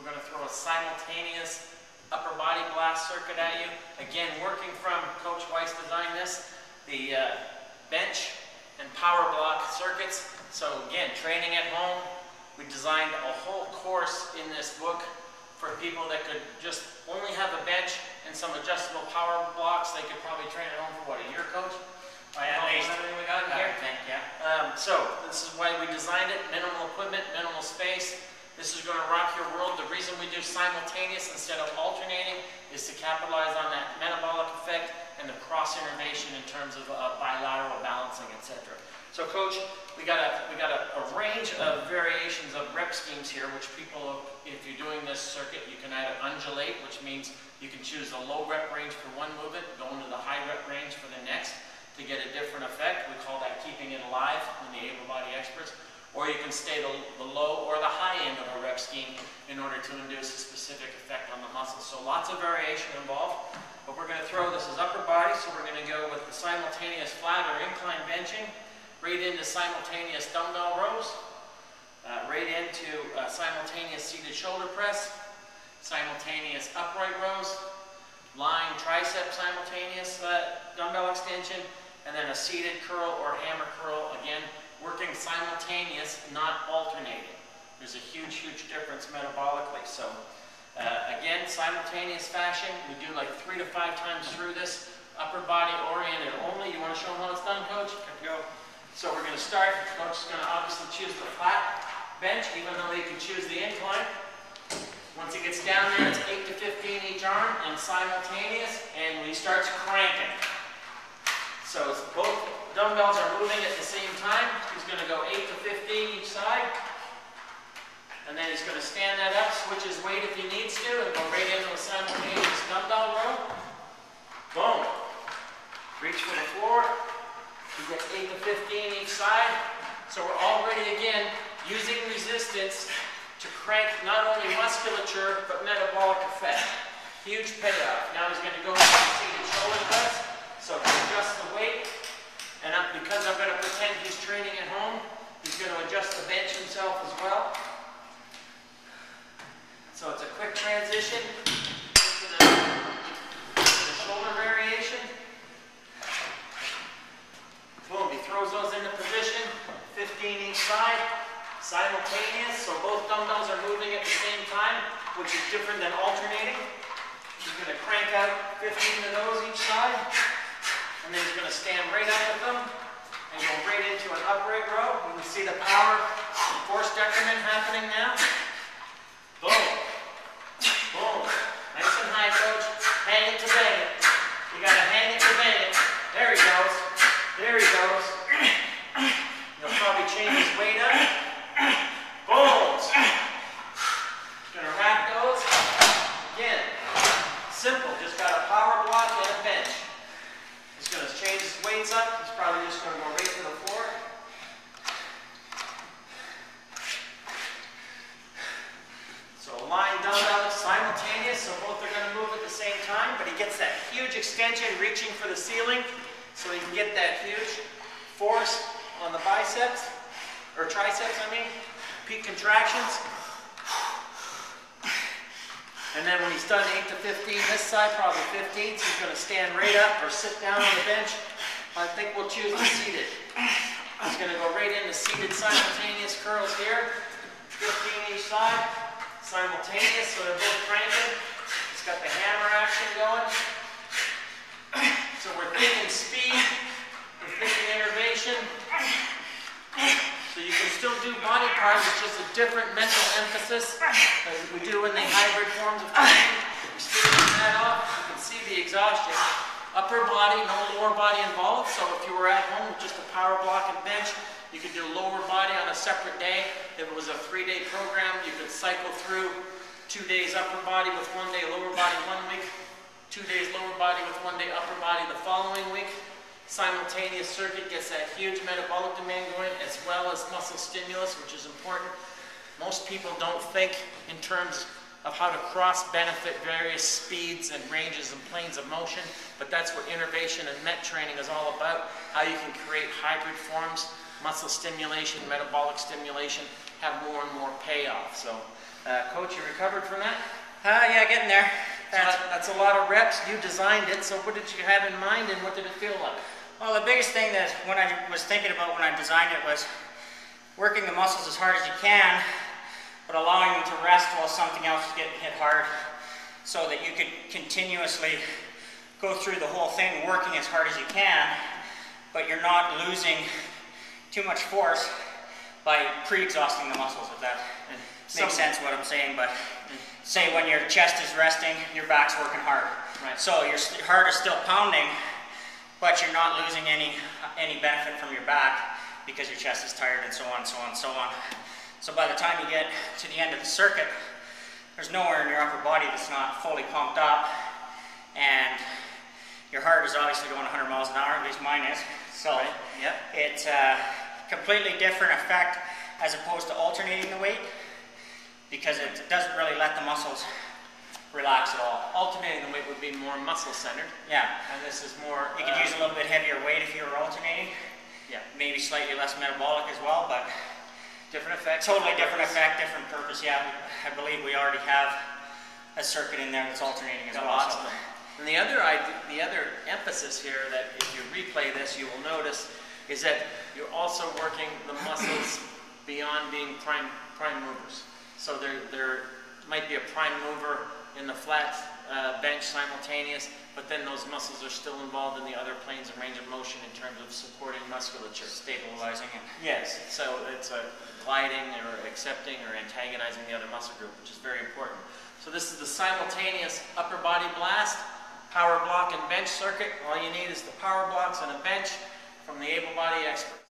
We're going to throw a simultaneous upper body blast circuit at you. Again, working from Coach Weiss designed this, the bench and power block circuits. So again, training at home. We designed a whole course in this book for people that could just only have a bench and some adjustable power blocks. They could probably train at home for what, a year, Coach? At least. Everything we got here? I think, yeah. So this is why we designed it. Minimal equipment, minimal space. This is going to rock your world. The reason we do simultaneous instead of alternating is to capitalize on that metabolic effect and the cross innervation in terms of bilateral balancing, etc. So, Coach, we got a range of variations of rep schemes here, which people, if you're doing this circuit, you can either undulate, which means you can choose the low rep range for one movement, go into the high rep range for the next to get a different effect. We call that keeping it alive in the Abel Body Experts. Or you can stay the low or the high end of a rep scheme in order to induce a specific effect on the muscles. So lots of variation involved. But we're going to throw this as upper body, so we're going to go with the simultaneous flat or incline benching, right into simultaneous dumbbell rows, right into simultaneous seated shoulder press, simultaneous upright rows, lying tricep simultaneous dumbbell extension, and then a seated curl or hammer curl, again, working simultaneous, not alternating. There's a huge, huge difference metabolically. So again, simultaneous fashion, we do like 3 to 5 times through this, upper body oriented only. You want to show them how it's done, Coach? Go. So we're going to start. Coach is going to obviously choose the flat bench, even though he can choose the incline. Once he gets down there, it's 8 to 15 each arm and simultaneous, and he starts cranking. So both dumbbells are moving at the same time. He's going to go 8 to 15 each side. And then he's going to stand that up, switch his weight if he needs to, and go right into a simultaneous dumbbell row. Boom. Reach for the floor. You get 8 to 15 each side. So we're already, again, using resistance to crank not only musculature, but metabolic effect. Huge payoff. Now he's going to go into the seated shoulder press. So to adjust the weight, and because I'm going to pretend he's training at home, he's going to adjust the bench himself as well. So it's a quick transition into the shoulder variation. Boom, he throws those into position, 15 each side, simultaneous, so both dumbbells are moving at the same time, which is different than alternating. He's going to crank out 15 of those each side. And then he's going to stand right up with them and go right into an upright row. You can see the power force decrement happening now. Boom. Boom. Nice and high, Coach. Hang it to bang it. You got to hang it to bang it. There he goes. There he goes. He'll probably change his weight up. Boom. Going to wrap those. Again, simple. Just got a power block and a bench. He's going to change his weights up. He's probably just going to go right to the floor. So lying dumbbell simultaneous, so both are going to move at the same time, but he gets that huge extension reaching for the ceiling, so he can get that huge force on the biceps, or triceps, I mean, peak contractions. And then when he's done 8 to 15, this side probably 15, so he's going to stand right up or sit down on the bench. I think we'll choose the seated. He's going to go right into seated simultaneous curls here. 15 each side, simultaneous, so they're both cranking. He's got the hammer action going. So we're thinking speed, we're thinking innervation. So you can still do body parts, it's just a different mental emphasis as we do in the hybrid forms of training. We still turn that off, you can see the exhaustion. Upper body, no lower body involved, so if you were at home with just a power block and bench, you could do lower body on a separate day. If it was a 3-day program, you could cycle through 2 days upper body with 1 day lower body 1 week, 2 days lower body with 1 day upper body the following week. Simultaneous circuit gets that huge metabolic demand going, as well as muscle stimulus, which is important. Most people don't think in terms of how to cross-benefit various speeds and ranges and planes of motion, but that's what innervation and MET training is all about, how you can create hybrid forms, muscle stimulation, metabolic stimulation, have more and more payoff. So Coach, you recovered from that? Yeah, getting there. That's a lot of reps. You designed it, so what did you have in mind and what did it feel like? Well, the biggest thing that when I was thinking about when I designed it was working the muscles as hard as you can, but allowing them to rest while something else is getting hit hard, so that you could continuously go through the whole thing working as hard as you can, but you're not losing too much force by pre-exhausting the muscles, if that makes sense what I'm saying. But say when your chest is resting, your back's working hard. Right. So your heart is still pounding, but you're not losing any benefit from your back because your chest is tired, and so on, so on, so on. So by the time you get to the end of the circuit, there's nowhere in your upper body that's not fully pumped up, and your heart is obviously going 100 miles an hour, at least mine is. So right. Yep. It's a completely different effect as opposed to alternating the weight, because it doesn't really let the muscles relax at all. Alternating the weight would be more muscle-centered. Yeah. And this is more... You could use a little bit heavier weight if you were alternating. Yeah. Maybe slightly less metabolic as well, but... Different effect. Totally different effect, different purpose. Yeah, I believe we already have a circuit in there that's alternating as well. So. And the other emphasis here that if you replay this, you will notice is that you're also working the muscles beyond being prime movers. So there might be a prime mover in the flat bench simultaneous, but then those muscles are still involved in the other planes of range of motion in terms of supporting musculature. Stabilizing it. Yes, so it's a gliding or accepting or antagonizing the other muscle group, which is very important. So this is the simultaneous upper body blast, power block and bench circuit. All you need is the power blocks and a bench from the Abel Body Experts.